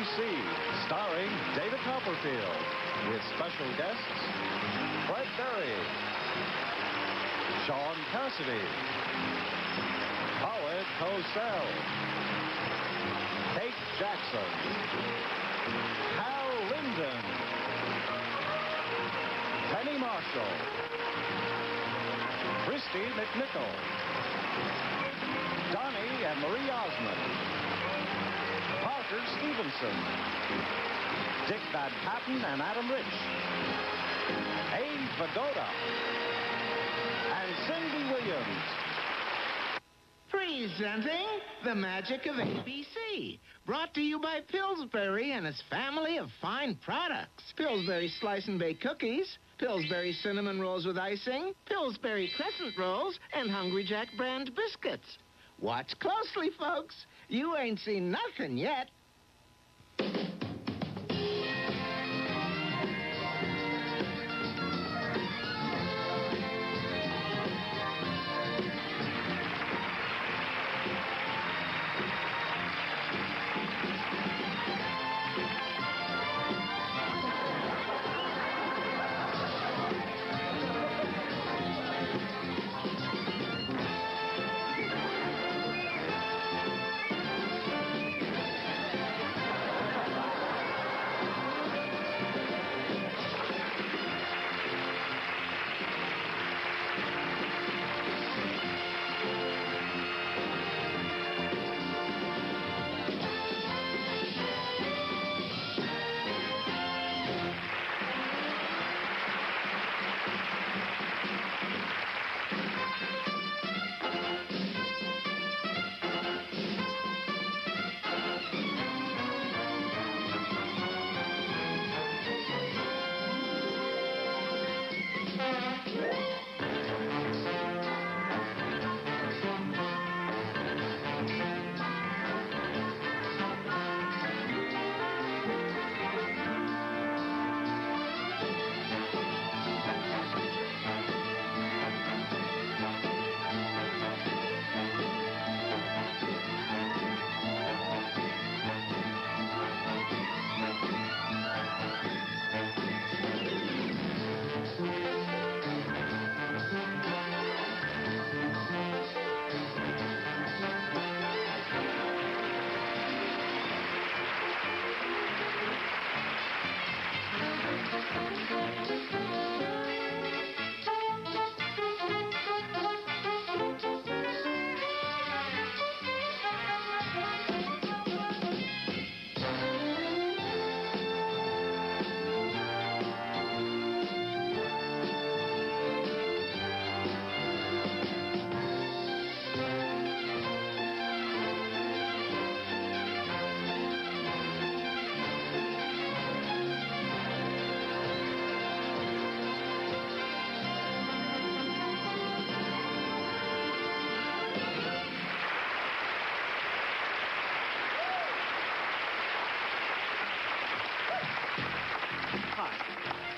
ABC, starring David Copperfield, with special guests Fred Berry, Sean Cassidy, Howard Cosell, Kate Jackson, Hal Linden, Penny Marshall, Christy McNichol, Donnie and Marie Osmond, Parker Stevenson, Dick Van Patten and Adam Rich, Abe Vigoda, and Cindy Williams. Presenting The Magic of ABC. Brought to you by Pillsbury and his family of fine products. Pillsbury Slice and Bake Cookies, Pillsbury Cinnamon Rolls with Icing, Pillsbury Crescent Rolls, and Hungry Jack brand biscuits. Watch closely, folks. You ain't seen nothing yet.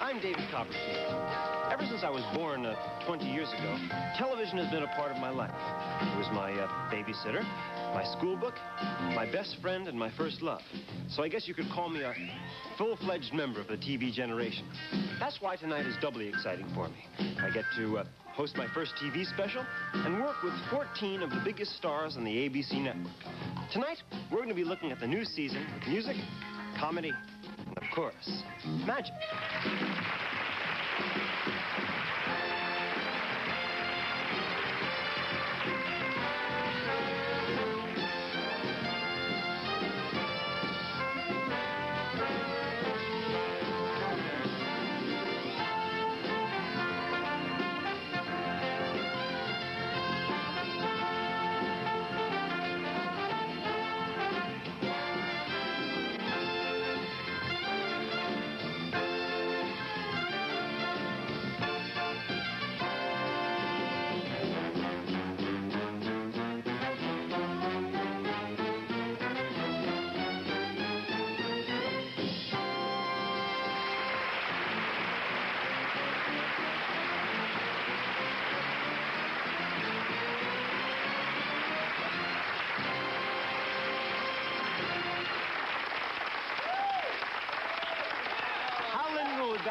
I'm David Copperfield. Ever since I was born 20 years ago, television has been a part of my life. It was my babysitter, my school book, my best friend, and my first love. So I guess you could call me a full-fledged member of the TV generation. That's why tonight is doubly exciting for me. I get to host my first TV special and work with 14 of the biggest stars on the ABC network. Tonight, we're going to be looking at the new season with music, comedy, and, of course, magic.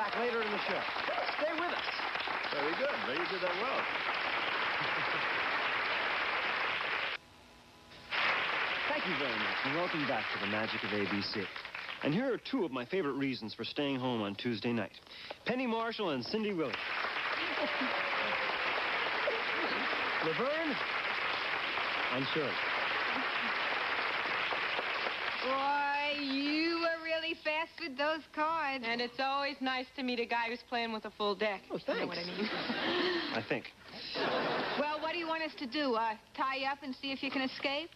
back later in the show. Stay with us. Very good. You did that well. Thank you very much, and welcome back to the magic of ABC. And here are two of my favorite reasons for staying home on Tuesday night. Penny Marshall and Cindy Williams. Laverne and Shirley. Boy, you were really fast with those cards. And it's always nice to meet a guy who's playing with a full deck. Oh, thanks. You know what I mean? I think. Well, what do you want us to do? Tie you up and see if you can escape?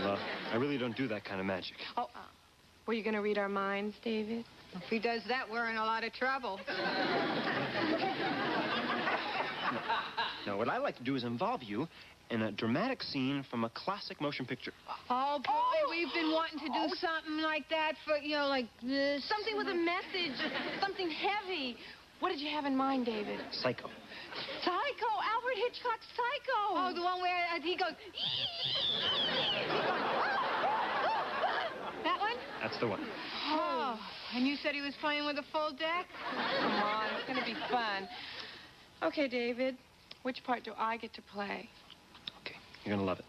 Well, I really don't do that kind of magic. Oh, were you going to read our minds, David? If he does that, we're in a lot of trouble. No, what I like to do is involve you in a dramatic scene from a classic motion picture. Oh, boy, we've been wanting to do something like that for, like this. Something with a message. Something heavy. What did you have in mind, David? Psycho. Psycho. Alfred Hitchcock's Psycho. Oh, the one where he goes... That one? That's the one. Oh, and you said he was playing with a full deck? Come on, it's going to be fun. Okay, David, which part do I get to play? Okay, you're going to love it.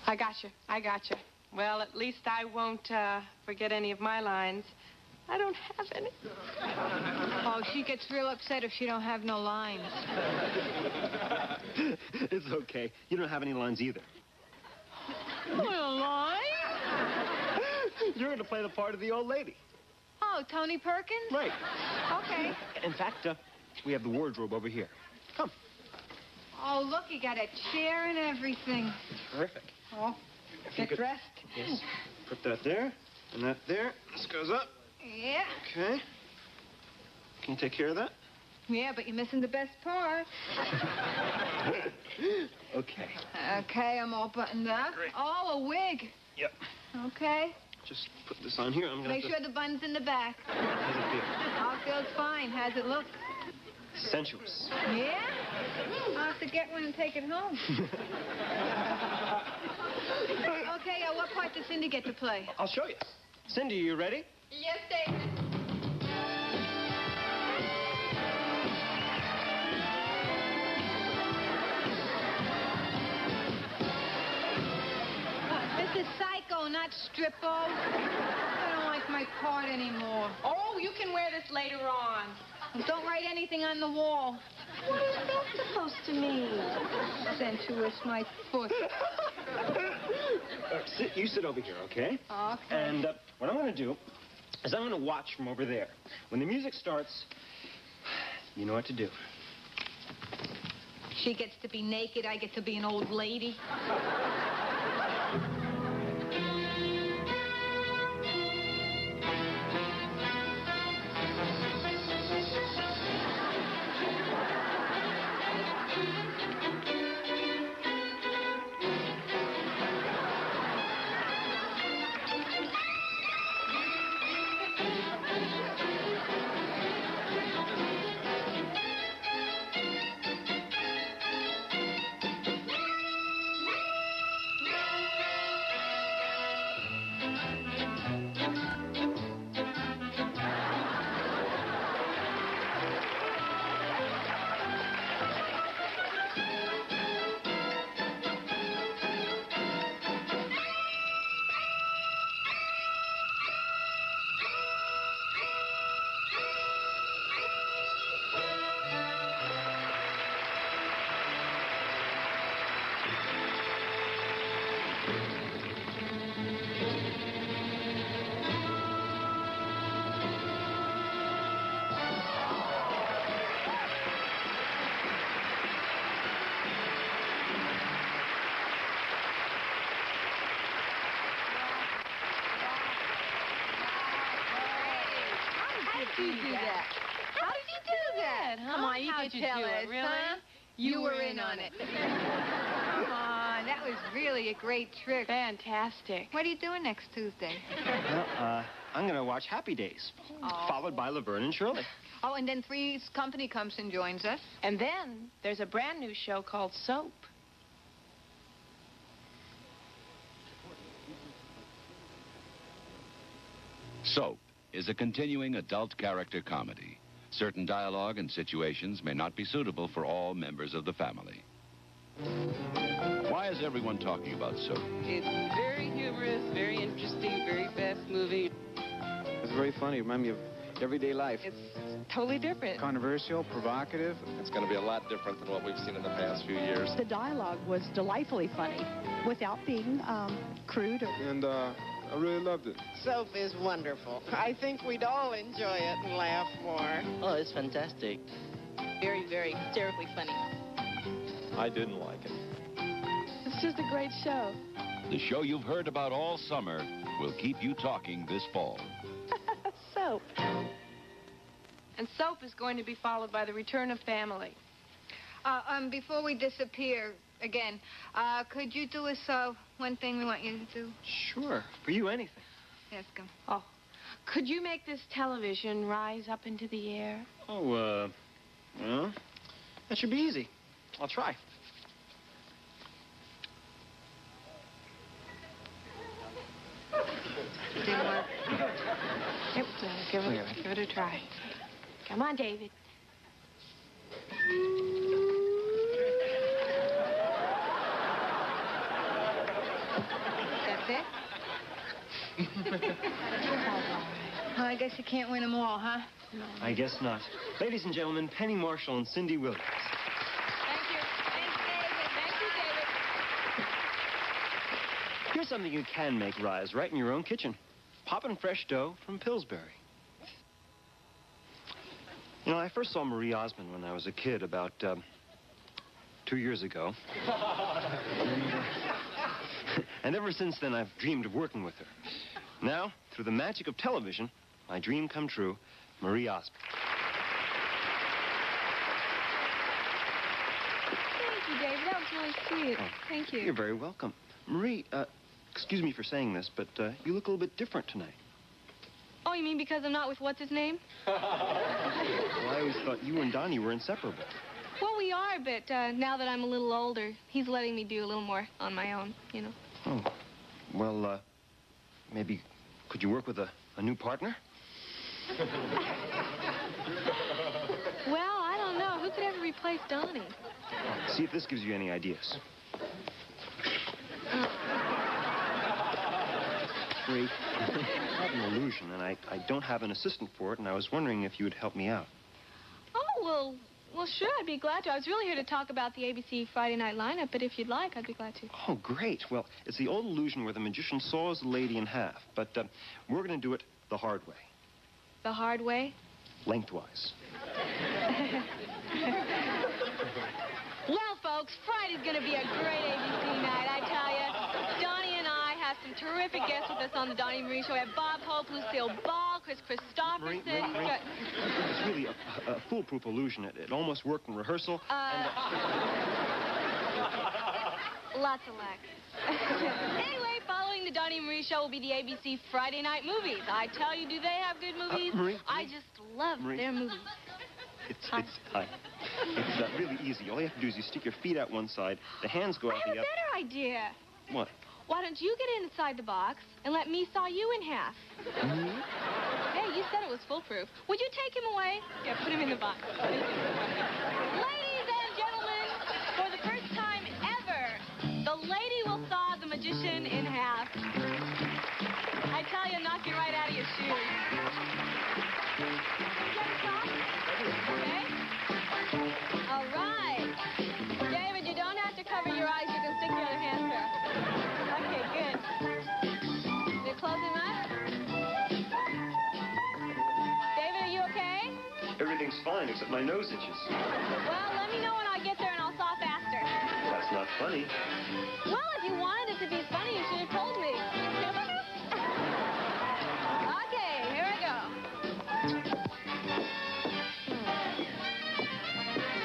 I gotcha. Well, at least I won't forget any of my lines. I don't have any. Oh, she gets real upset if she don't have no lines. It's okay. You don't have any lines either. Well, line? You're going to play the part of the old lady. Oh, Tony Perkins? Right. Okay. In fact, we have the wardrobe over here. Come. Oh, look, you got a chair and everything. Terrific. Oh, get dressed? Yes. Put that there, and that there. This goes up. Yeah. Okay. Can you take care of that? Yeah, but you're missing the best part. Okay. Okay, I'm all buttoned up. Great. Oh, a wig. Yep. Okay. Just put this on here. I'm going to Make sure the bun's in the back. How's it feel? Oh, it feels fine. How's it look? Sensuous. Yeah? I'll have to get one and take it home. Okay, what part does Cindy get to play? I'll show you. Cindy, you ready? Yes, David. This is Psycho, not Strippo. I don't like my part anymore. Oh, you can wear this later on. Don't write anything on the wall. What is that supposed to mean? Sensuous, my foot. You sit over here, okay? Okay. And what I'm going to do is I'm going to watch from over there. When the music starts, you know what to do. She gets to be naked, I get to be an old lady. How did you do that? How did you do that? Huh? Come on, you How did you tell do us, it, really? Huh? You were in on it. Come on, that was really a great trick. Fantastic. What are you doing next Tuesday? Well, I'm going to watch Happy Days, followed by Laverne and Shirley. Oh, and then Three's Company comes and joins us. And then there's a brand new show called Soap. Soap is a continuing adult character comedy. Certain dialogue and situations may not be suitable for all members of the family. Why is everyone talking about Soap? It's very humorous, very interesting, very fast-moving. It's very funny. Remind me of everyday life. It's totally different. Controversial, provocative. It's going to be a lot different than what we've seen in the past few years. The dialogue was delightfully funny without being crude. And I really loved it. Soap is wonderful. I think we'd all enjoy it and laugh more. Oh, it's fantastic. Very, very hysterically funny. I didn't like it. It's just a great show. The show you've heard about all summer will keep you talking this fall. Soap. And Soap is going to be followed by The Return of Family. Before we disappear again, could you do us one thing we want you to do? Sure. For you, anything. Ask him. Oh, could you make this television rise up into the air? Oh, well, that should be easy. I'll try. Didn't work. Yep, give it a try. Come on, David. That's it? Well, I guess you can't win them all, huh? No. I guess not. Ladies and gentlemen, Penny Marshall and Cindy Williams. Thank you. Thanks, David. Thank you, David. Here's something you can make rise right in your own kitchen. Poppin' fresh dough from Pillsbury. You know, I first saw Marie Osmond when I was a kid about 2 years ago. And ever since then, I've dreamed of working with her. Now, through the magic of television, my dream come true, Marie Osmond. Thank you, David. That was really sweet. Oh, Thank you. You're very welcome. Marie, excuse me for saying this, but you look a little bit different tonight. Oh, you mean because I'm not with what's-his-name? Well, I always thought you and Donnie were inseparable. Well, we are, but now that I'm a little older, he's letting me do a little more on my own, you know. Oh, well, maybe could you work with a new partner? Well, I don't know. Who could ever replace Donnie? See if this gives you any ideas. Marie, I have an illusion, and I don't have an assistant for it, and I was wondering if you would help me out. Oh, well, sure, I'd be glad to. I was really here to talk about the ABC Friday night lineup, but if you'd like, I'd be glad to. Oh, great. Well, it's the old illusion where the magician saws the lady in half, but we're going to do it the hard way. The hard way? Lengthwise. Well, folks, Friday's going to be a great ABC night, I tell you. Donnie and I have some terrific guests with us on the Donnie and Marie Show. We have Bob Hope, Lucille Ball, Chris Christopherson. Marie. It's really a foolproof illusion. It almost worked in rehearsal. Lots of luck. Anyway, following the Donnie and Marie Show will be the ABC Friday night movies. I tell you, do they have good movies? Marie, I just love their movies. It's really easy. All you have to do is you stick your feet out one side, the hands go out the other. I have a better idea. What? Why don't you get inside the box and let me saw you in half? Hey, you said it was foolproof. Would you take him away? Yeah, put him in the box. Ladies and gentlemen, for the first time ever, the lady will saw the magician in half. I tell you, knock you right out of your shoes. Okay? All right. David, you don't have to cover your eyes. You can stick your other hand through. Okay, good. You close them up? David, are you okay? Everything's fine except my nose itches. Well, let me know when I get there and I'll saw faster. That's not funny. Well, if you wanted it to be funny, you should have told me. Okay, here I go.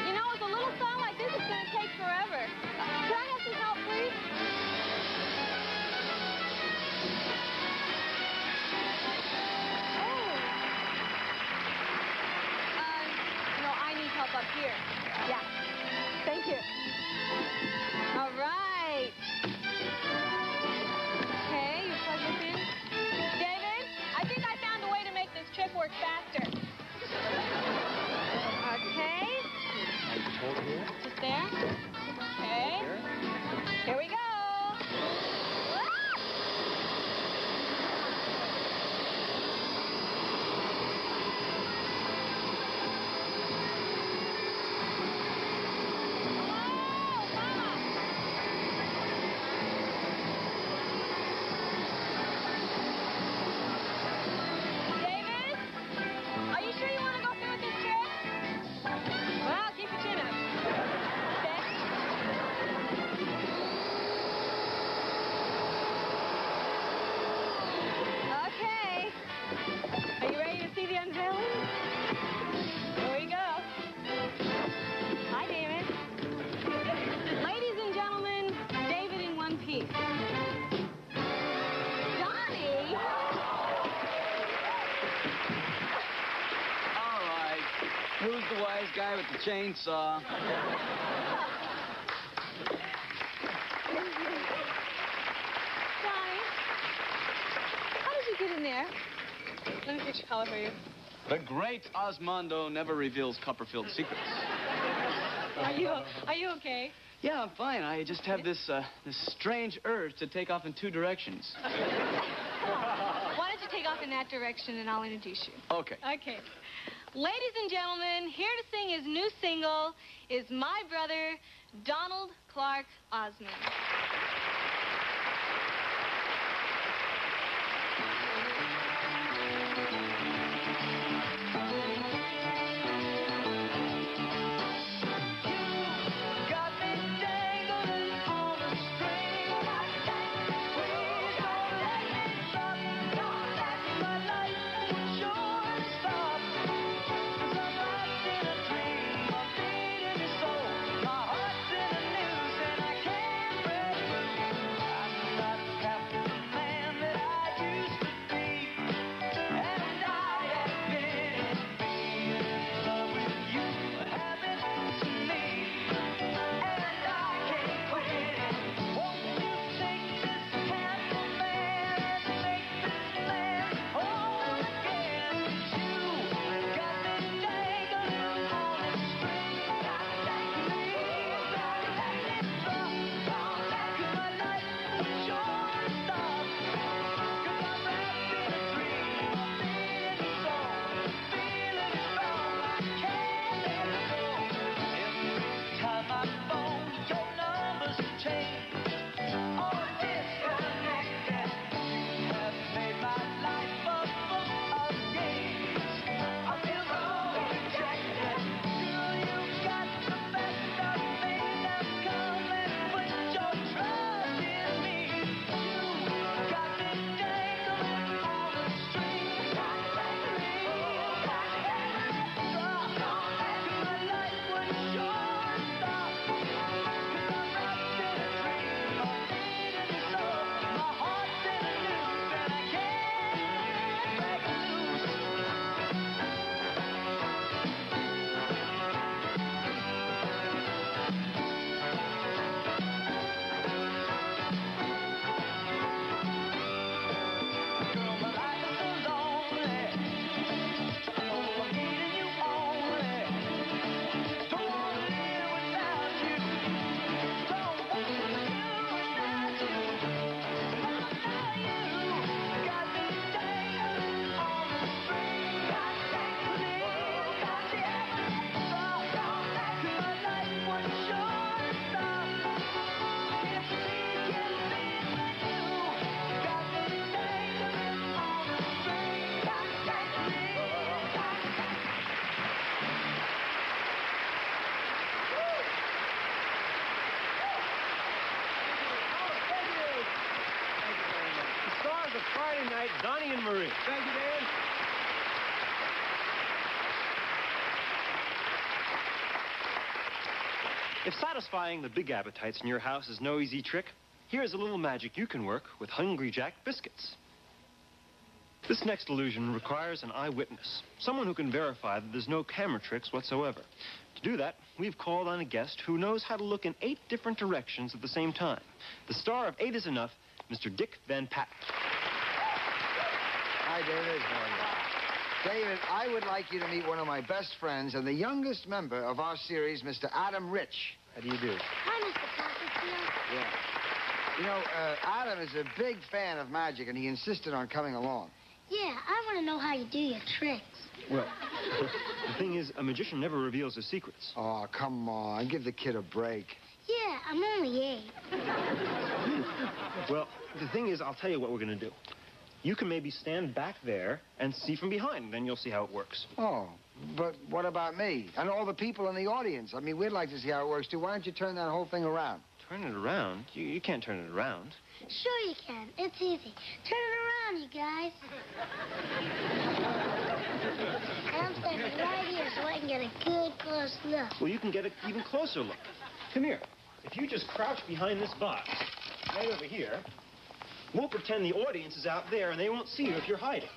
You know, with a little song like this, it's going to take forever. Can I have some help, please? No, I need help up here. Yeah. Thank you. All right. Okay, you plug the wise guy with the chainsaw. Johnny, how did you get in there? Let me fix your collar for you. The great Osmondo never reveals Copperfield's secrets. Are you okay? Yeah, I'm fine. I just have this strange urge to take off in two directions. Why don't you take off in that direction and I'll introduce you. Okay. Okay. Ladies and gentlemen, here to sing his new single is my brother, Donald Clark Osmond. Friday night, Donnie and Marie. Thank you, Dan. If satisfying the big appetites in your house is no easy trick, here's a little magic you can work with Hungry Jack biscuits. This next illusion requires an eyewitness, someone who can verify that there's no camera tricks whatsoever. To do that, we've called on a guest who knows how to look in 8 different directions at the same time. The star of 8 is Enough, Mr. Dick Van Patten. Hi, David. David, I would like you to meet one of my best friends and the youngest member of our series, Mr. Adam Rich. How do you do? Hi, Mr. Copperfield. Yeah. You know, Adam is a big fan of magic, and he insisted on coming along. Yeah, I want to know how you do your tricks. Well, the thing is, a magician never reveals his secrets. Oh, come on. Give the kid a break. Yeah, I'm only 8. Well, the thing is, I'll tell you what we're going to do. You can maybe stand back there and see from behind, and then you'll see how it works. Oh, but what about me? And all the people in the audience? I mean, we'd like to see how it works, too. Why don't you turn that whole thing around? Turn it around? You can't turn it around. Sure you can. It's easy. Turn it around, you guys. And I'm standing right here so I can get a good close look. Well, you can get an even closer look. Come here. If you just crouch behind this box, right over here, we'll pretend the audience is out there and they won't see you if you're hiding.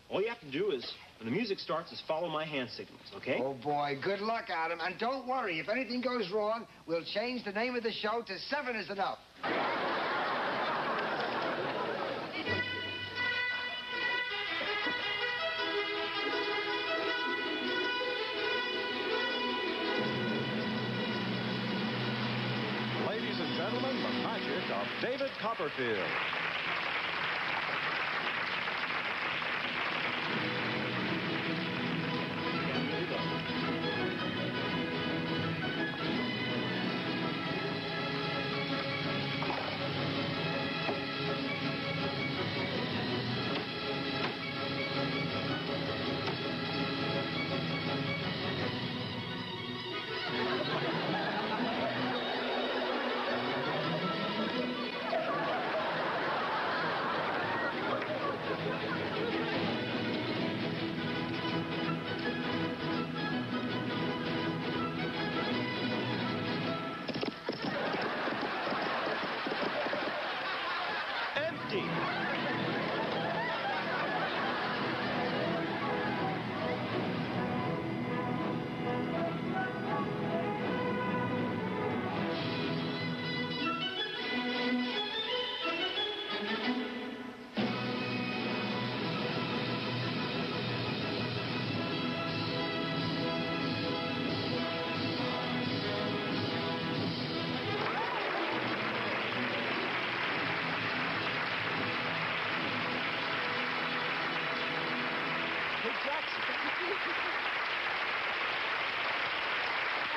All you have to do is When the music starts, just follow my hand signals, okay? Oh, boy. Good luck, Adam. And don't worry. If anything goes wrong, we'll change the name of the show to 7 is Enough. Ladies and gentlemen, the magic of David Copperfield.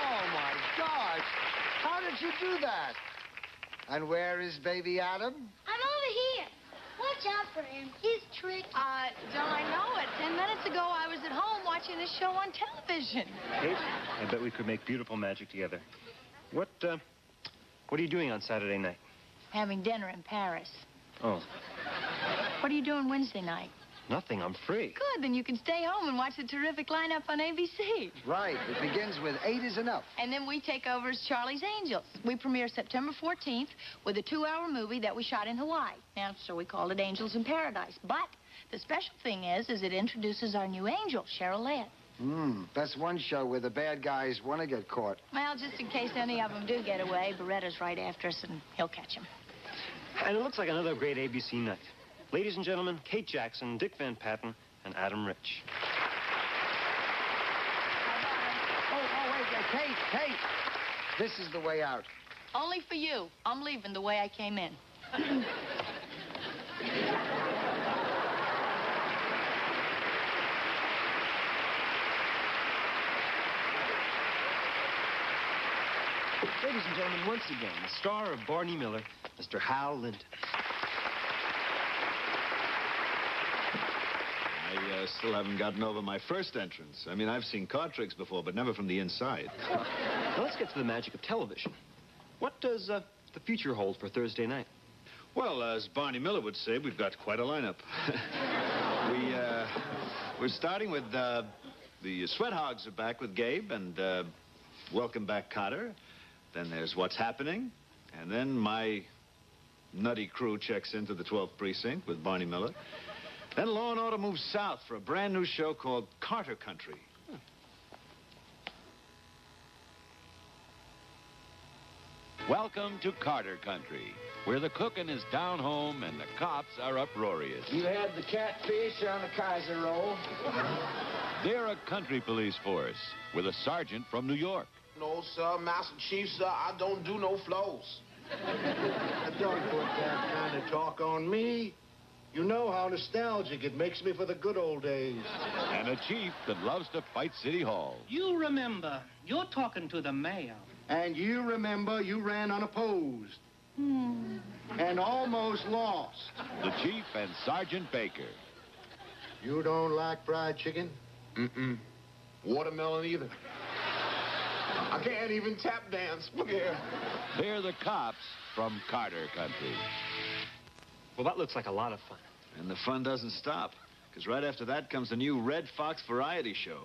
Oh, my gosh. How did you do that? And where is baby Adam? I'm over here. Watch out for him. He's tricky. Don't I know it? 10 minutes ago, I was at home watching this show on television. Kate, I bet we could make beautiful magic together. What are you doing on Saturday night? Having dinner in Paris. Oh, What are you doing Wednesday night? nothing. I'm free. Good, then you can stay home and watch the terrific lineup on ABC. Right. It begins with 8 is Enough. And then we take over as Charlie's Angels. We premiere September 14th with a 2-hour movie that we shot in Hawaii. Now, so we called it Angels in Paradise. But the special thing is it introduces our new angel, Cheryl Led. That's one show where the bad guys want to get caught. Well, just in case any of them do get away, Beretta's right after us, and he'll catch them. And it looks like another great ABC night. Ladies and gentlemen, Kate Jackson, Dick Van Patten, and Adam Rich. Wait, Kate. This is the way out. Only for you. I'm leaving the way I came in. Ladies and gentlemen, once again, the star of Barney Miller, Mr. Hal Linton. I still haven't gotten over my first entrance. I mean, I've seen card tricks before, but never from the inside. Now, let's get to the magic of television. What does the future hold for Thursday night? Well, as Barney Miller would say, we've got quite a lineup. We're starting with the Sweat Hogs are back with Gabe, and Welcome Back, Cotter. Then there's What's Happening, and then my nutty crew checks into the 12th Precinct with Barney Miller. Then Law and Order moves south for a brand new show called Carter Country. Welcome to Carter Country, where the cooking is down home and the cops are uproarious. You had the catfish on the Kaiser roll. They're a country police force with a sergeant from New York. No, sir, Master Chief, sir, I don't do no flows. Don't put that kind of talk on me. You know how nostalgic it makes me for the good old days. And a chief that loves to fight City Hall. You remember, you're talking to the mayor. And you remember you ran unopposed. And almost lost. The chief and Sergeant Baker. You don't like fried chicken? Mm-mm. Watermelon either. I can't even tap dance. Look here. They're the cops from Carter Country. Well, that looks like a lot of fun. And the fun doesn't stop, because right after that comes the new Red Fox variety show.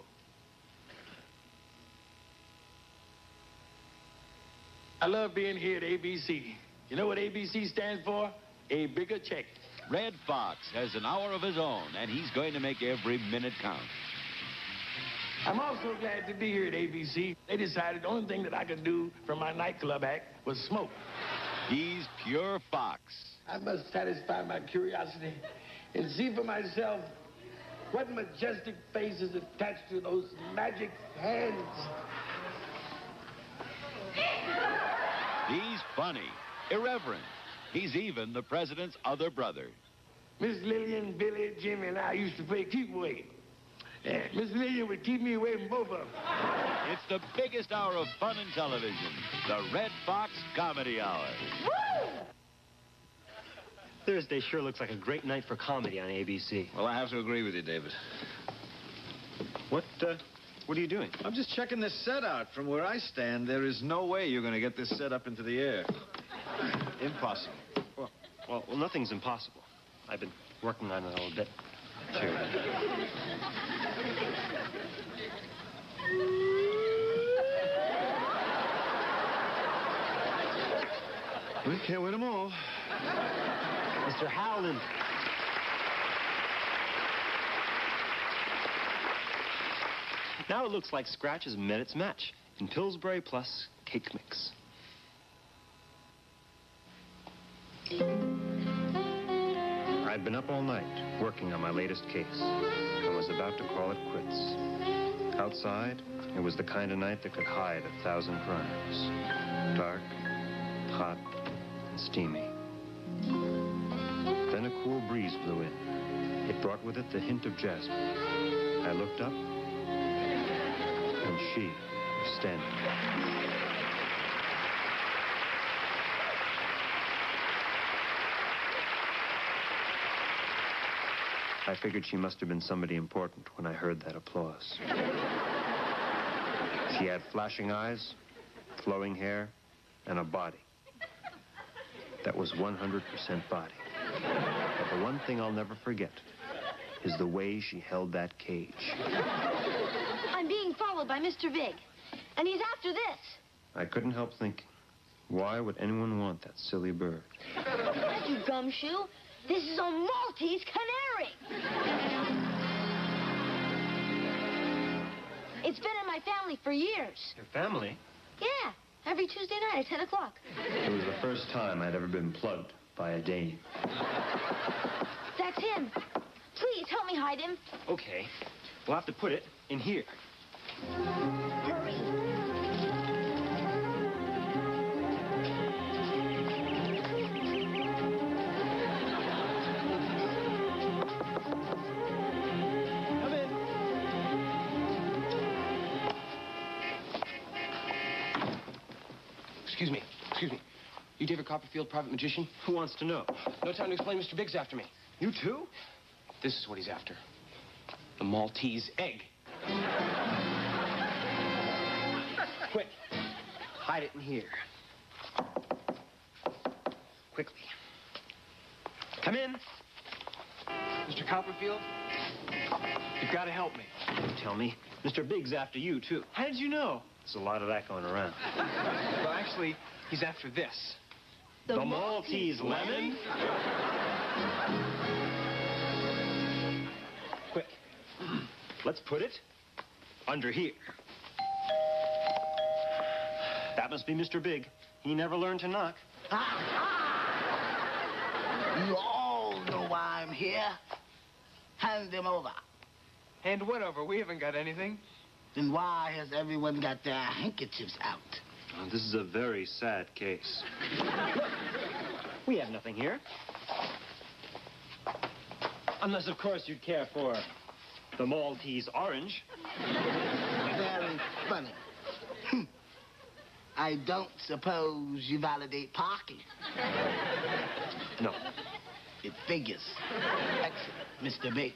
I love being here at ABC. You know what ABC stands for? A bigger check. Red Fox has an hour of his own, and he's going to make every minute count. I'm also glad to be here at ABC. They decided the only thing that I could do for my nightclub act was smoke. He's pure Fox. I must satisfy my curiosity and see for myself what majestic face is attached to those magic hands. He's funny, irreverent. He's even the president's other brother. Miss Lillian, Billy, Jimmy, and I used to play keep away. Miss Lillian would keep me away from both of them. It's the biggest hour of fun in television, the Red Fox Comedy Hour. Thursday sure looks like a great night for comedy on ABC. Well, I have to agree with you, David. What are you doing? I'm just checking this set out. From where I stand, there is no way you're going to get this set up into the air. Impossible. Well, nothing's impossible. I've been working on it a little bit. Sure. We can't win them all. Mr. Howland. Now it looks like Scratch has met its match in Pillsbury plus cake mix. I'd been up all night working on my latest case. I was about to call it quits. Outside, it was the kind of night that could hide 1,000 crimes. Dark, hot, and steamy. Then a cool breeze blew in. It brought with it the hint of jasmine. I looked up, and she was standing there. I figured she must have been somebody important when I heard that applause. She had flashing eyes, flowing hair, and a body that was 100% body. But the one thing I'll never forget is the way she held that cage. I'm being followed by Mr. Big, and he's after this. I couldn't help thinking, why would anyone want that silly bird? You gumshoe. This is a Maltese canary. It's been in my family for years. Your family? Yeah, every Tuesday night at 10 o'clock. It was the first time I'd ever been plugged by a dame. That's him. Please, help me hide him. Okay. We'll have to put it in here. Hurry. Excuse me. You David Copperfield, private magician? Who wants to know? No time to explain. Mr. Big's after me. You too? This is what he's after. The Maltese egg. Quick. Hide it in here. Quickly. Come in. Mr. Copperfield, you've got to help me. Tell me. Mr. Big's after you, too. How did you know? There's a lot of that going around. Well, actually, he's after this. The Maltese lemon? Quick. Let's put it under here. That must be Mr. Big. He never learned to knock. You all know why I'm here. Hand them over. Hand what over? We haven't got anything. Then why has everyone got their handkerchiefs out? Oh, this is a very sad case. We have nothing here. Unless, of course, you'd care for the Maltese orange. Very funny. I don't suppose you validate parking. No. It figures. Excellent, Mr. Big.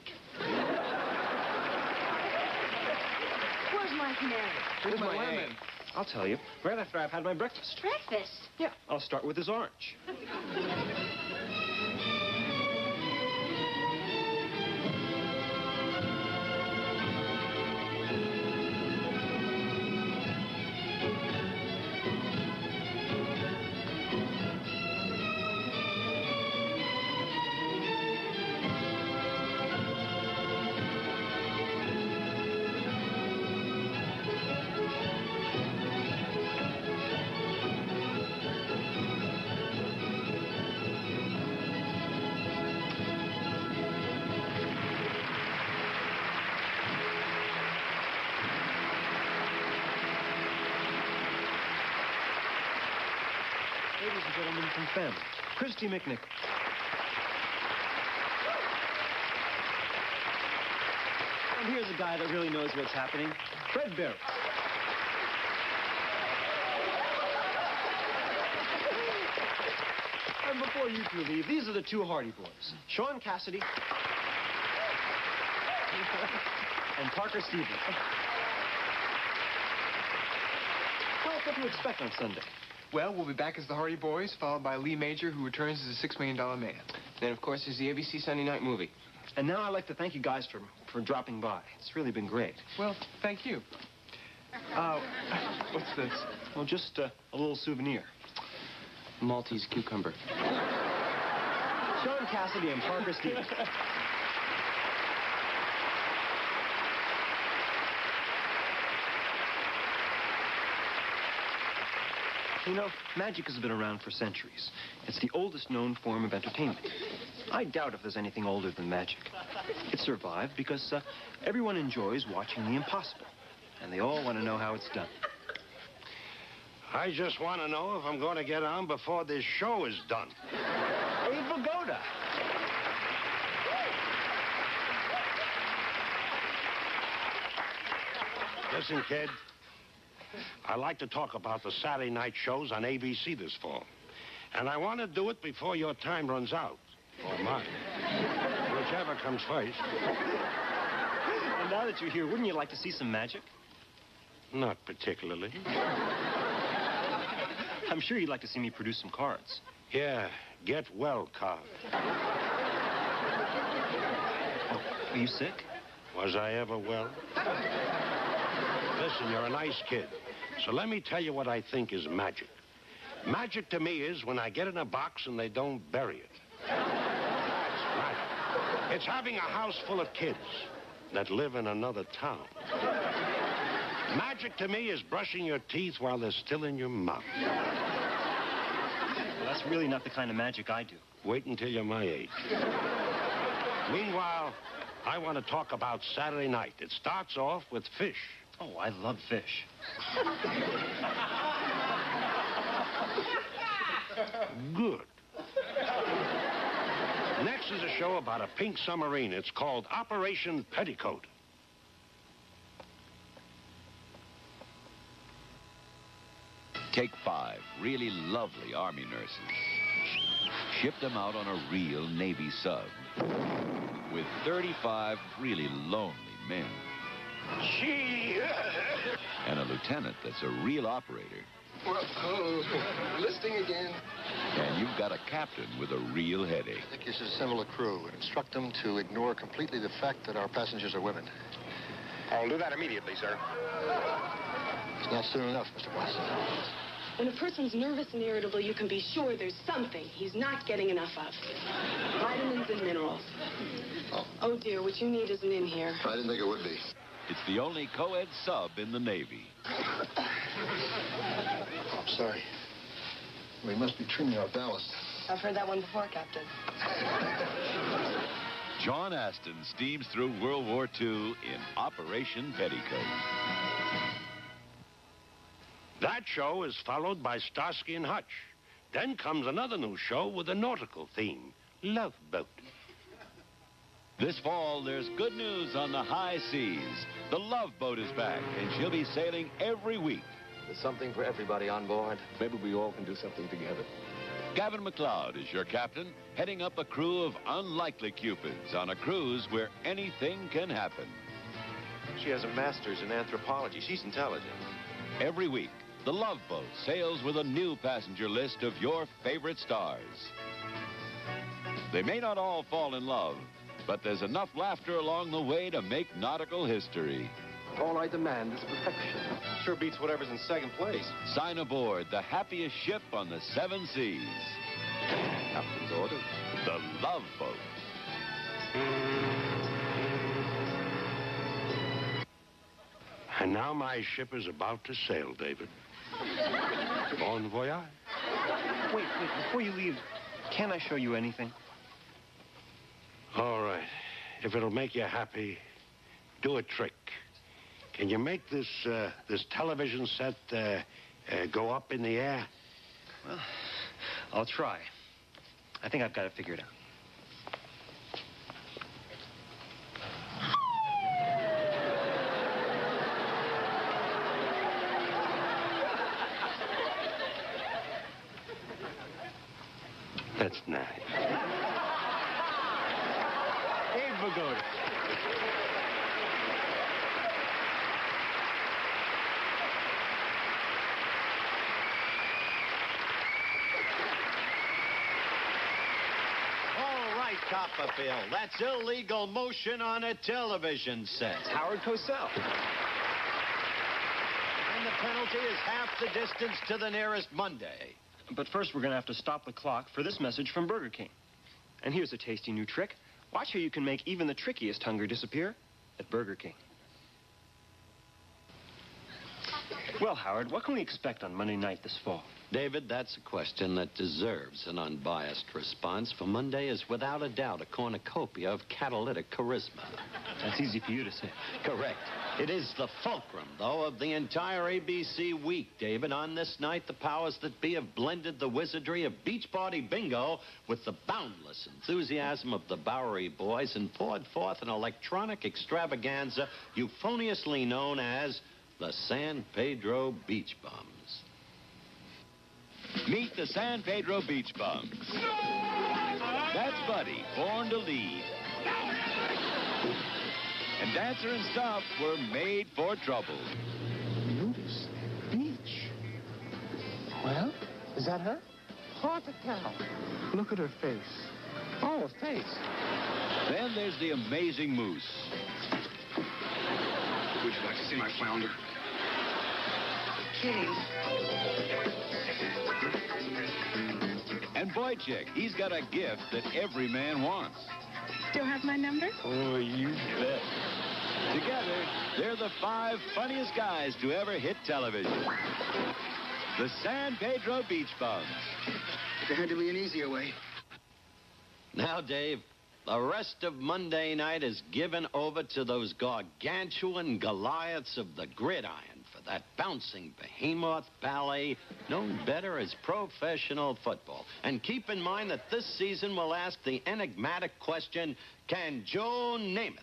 Where's my canary? Here's my lemon. I'll tell you. Right after I've had my breakfast. Breakfast? Yeah, I'll start with this orange. gentleman from family, Christy McNichol. And here's a guy that really knows what's happening, Fred Barrett. And before you two leave, these are the two Hardy Boys, Sean Cassidy and Parker Stevens. Tell us what to expect on Sunday. Well, we'll be back as the Hardy Boys, followed by Lee Major, who returns as a $6 Million Man. Then, of course, there's the ABC Sunday night movie. And now I'd like to thank you guys for dropping by. It's really been great. Well, thank you. What's this? Well, just a little souvenir. Maltese cucumber. Sean Cassidy and Parker Stevens. You know, magic has been around for centuries. It's the oldest known form of entertainment. I doubt if there's anything older than magic. It survived because everyone enjoys watching the impossible. And they all want to know how it's done. I just want to know if I'm going to get on before this show is done. Abe Vigoda. Listen, kid. I like to talk about the Saturday night shows on ABC this fall. And I want to do it before your time runs out. Or mine. Whichever comes first. And now that you're here, wouldn't you like to see some magic? Not particularly. I'm sure you'd like to see me produce some cards. Yeah, get well card. Oh, are you sick? Was I ever well? Listen, you're a nice kid. So let me tell you what I think is magic. Magic to me is when I get in a box and they don't bury it. That's magic. It's having a house full of kids that live in another town. Magic to me is brushing your teeth while they're still in your mouth. Well, that's really not the kind of magic I do. Wait until you're my age. Meanwhile, I want to talk about Saturday night. It starts off with fish. Oh, I love fish. Good. Next is a show about a pink submarine. It's called Operation Petticoat. Take 5 really lovely Army nurses. Ship them out on a real Navy sub with 35 really lonely men. And a lieutenant that's a real operator. Well, listing again. And you've got a captain with a real headache. I think you should assemble a crew and instruct them to ignore completely the fact that our passengers are women. I'll do that immediately, sir. It's not soon enough, Mr. Watson. When a person's nervous and irritable, you can be sure there's something he's not getting enough of. Vitamins and minerals. Oh, dear, what you need isn't in here. I didn't think it would be. It's the only co-ed sub in the Navy. I'm sorry. We must be trimming our ballast. I've heard that one before, Captain. John Aston steams through World War II in Operation Petticoat. That show is followed by Starsky and Hutch. Then comes another new show with a nautical theme, Love Boat. This fall, there's good news on the high seas. The Love Boat is back, and she'll be sailing every week. There's something for everybody on board. Maybe we all can do something together. Gavin McLeod is your captain, heading up a crew of unlikely cupids on a cruise where anything can happen. She has a master's in anthropology. She's intelligent. Every week, the Love Boat sails with a new passenger list of your favorite stars. They may not all fall in love, but there's enough laughter along the way to make nautical history. All I demand is perfection. Sure beats whatever's in second place. Sign aboard the happiest ship on the 7 seas. Captain's orders. The Love Boat. And now my ship is about to sail, David. Bon voyage. Wait, before you leave, can I show you anything? All right. If it'll make you happy, do a trick. Can you make this television set go up in the air? Well, I'll try. I think I've got it figured out. That's nice. Abe Vigoda. All right, Copperfield. That's illegal motion on a television set. It's Howard Cosell. And the penalty is half the distance to the nearest Monday. But first, we're going to have to stop the clock for this message from Burger King. And here's a tasty new trick. Watch how you can make even the trickiest hunger disappear at Burger King. Well, Howard, what can we expect on Monday night this fall? David, that's a question that deserves an unbiased response, for Monday is without a doubt a cornucopia of catalytic charisma. That's easy for you to say. Correct. It is the fulcrum, though, of the entire ABC week, David. On this night, the powers that be have blended the wizardry of Beach Party Bingo with the boundless enthusiasm of the Bowery Boys and poured forth an electronic extravaganza euphoniously known as the San Pedro Beach Bums. Meet the San Pedro Beach Bums. That's Buddy, born to lead. And Dancer and Stuff were made for trouble. Notice beach. Well, is that her? Hard to tell. Look at her face. Oh, her face. Then there's the amazing Moose. Would you like to see my flounder? Kidding. And Boychick, he's got a gift that every man wants. Still have my number? Oh, you bet. Together, they're the 5 funniest guys to ever hit television. The San Pedro Beach Bums. There had to be an easier way. Now, Dave, the rest of Monday night is given over to those gargantuan Goliaths of the gridiron for that bouncing behemoth ballet known better as professional football. And keep in mind that this season will ask the enigmatic question, can Joe Namath,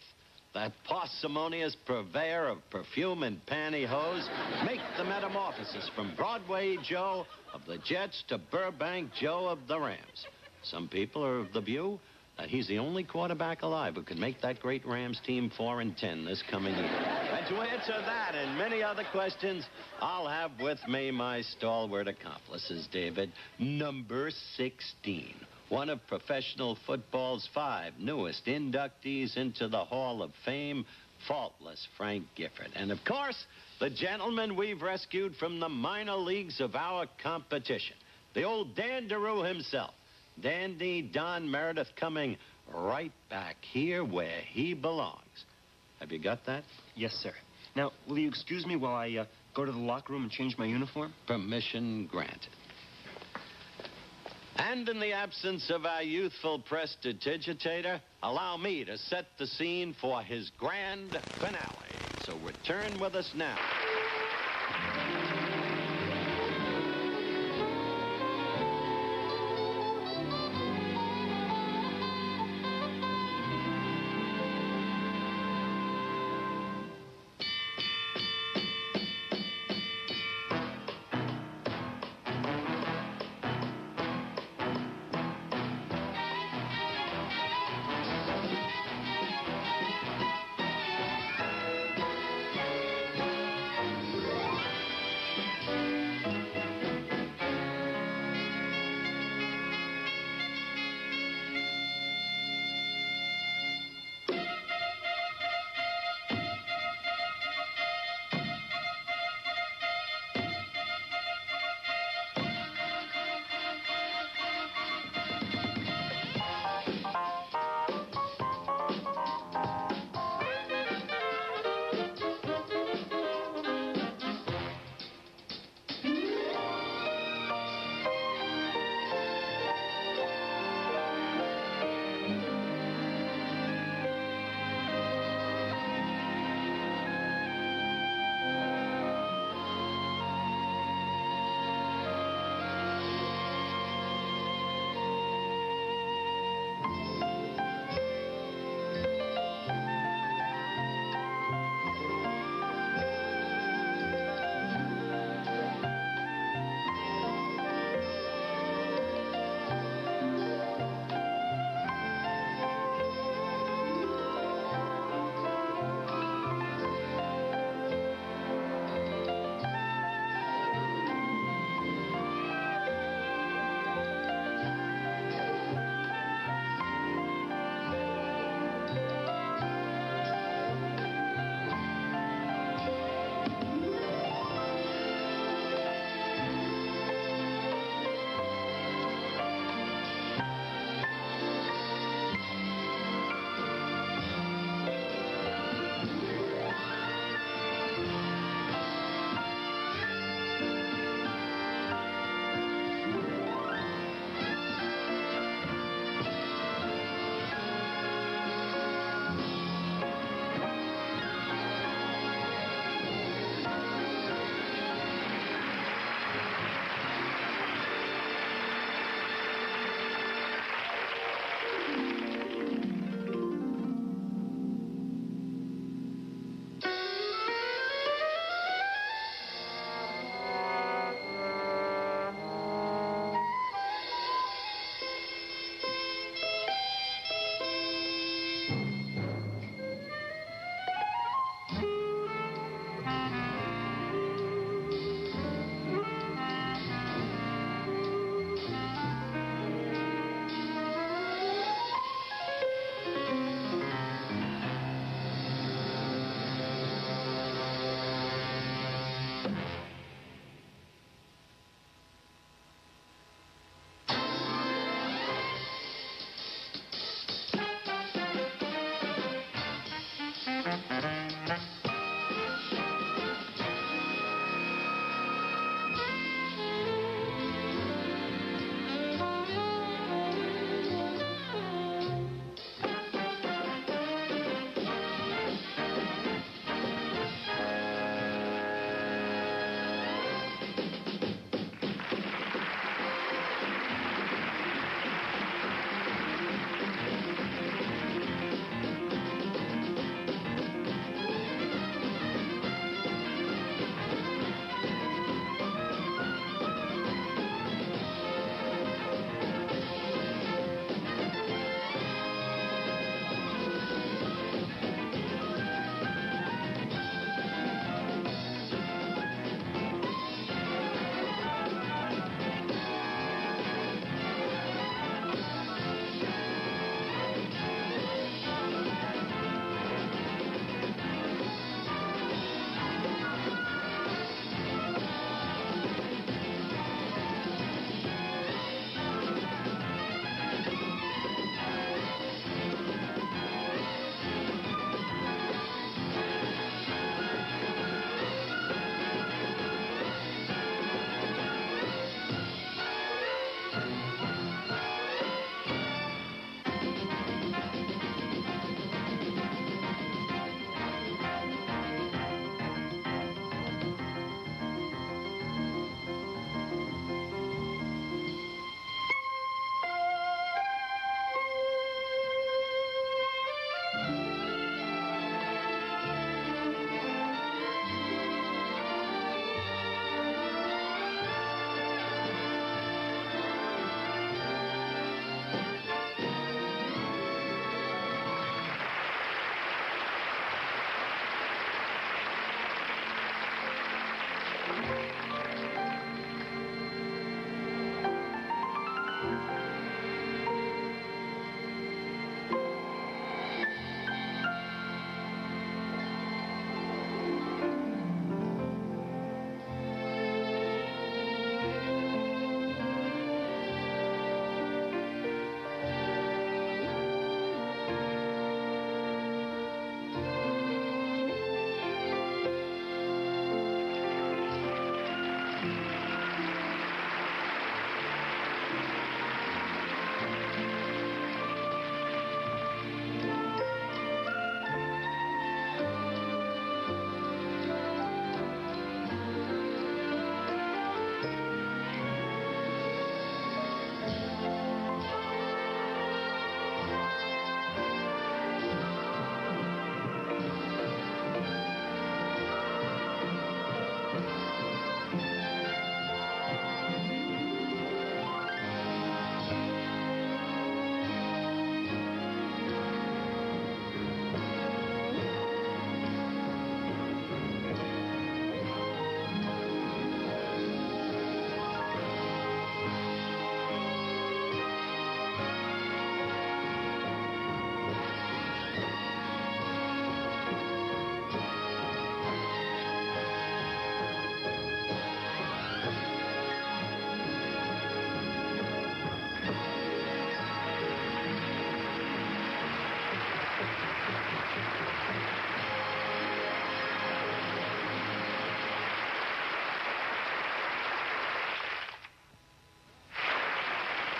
that parsimonious purveyor of perfume and pantyhose, make the metamorphosis from Broadway Joe of the Jets to Burbank Joe of the Rams? Some people are of the view that he's the only quarterback alive who can make that great Rams team 4-10 this coming year. And to answer that and many other questions, I'll have with me my stalwart accomplices, David. Number 16. One of professional football's 5 newest inductees into the Hall of Fame, faultless Frank Gifford. And, of course, the gentleman we've rescued from the minor leagues of our competition, the old Dandaroo himself, Dandy Don Meredith, coming right back here where he belongs. Have you got that? Yes, sir. Now, will you excuse me while I go to the locker room and change my uniform? Permission granted. And in the absence of our youthful prestidigitator, allow me to set the scene for his grand finale. So return with us now.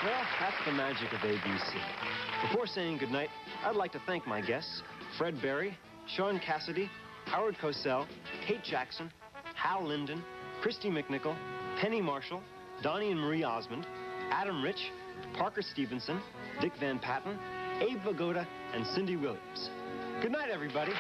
Well, that's the magic of ABC. Before saying goodnight, I'd like to thank my guests, Fred Berry, Sean Cassidy, Howard Cosell, Kate Jackson, Hal Linden, Christy McNichol, Penny Marshall, Donnie and Marie Osmond, Adam Rich, Parker Stevenson, Dick Van Patten, Abe Vigoda, and Cindy Williams. Good night, everybody.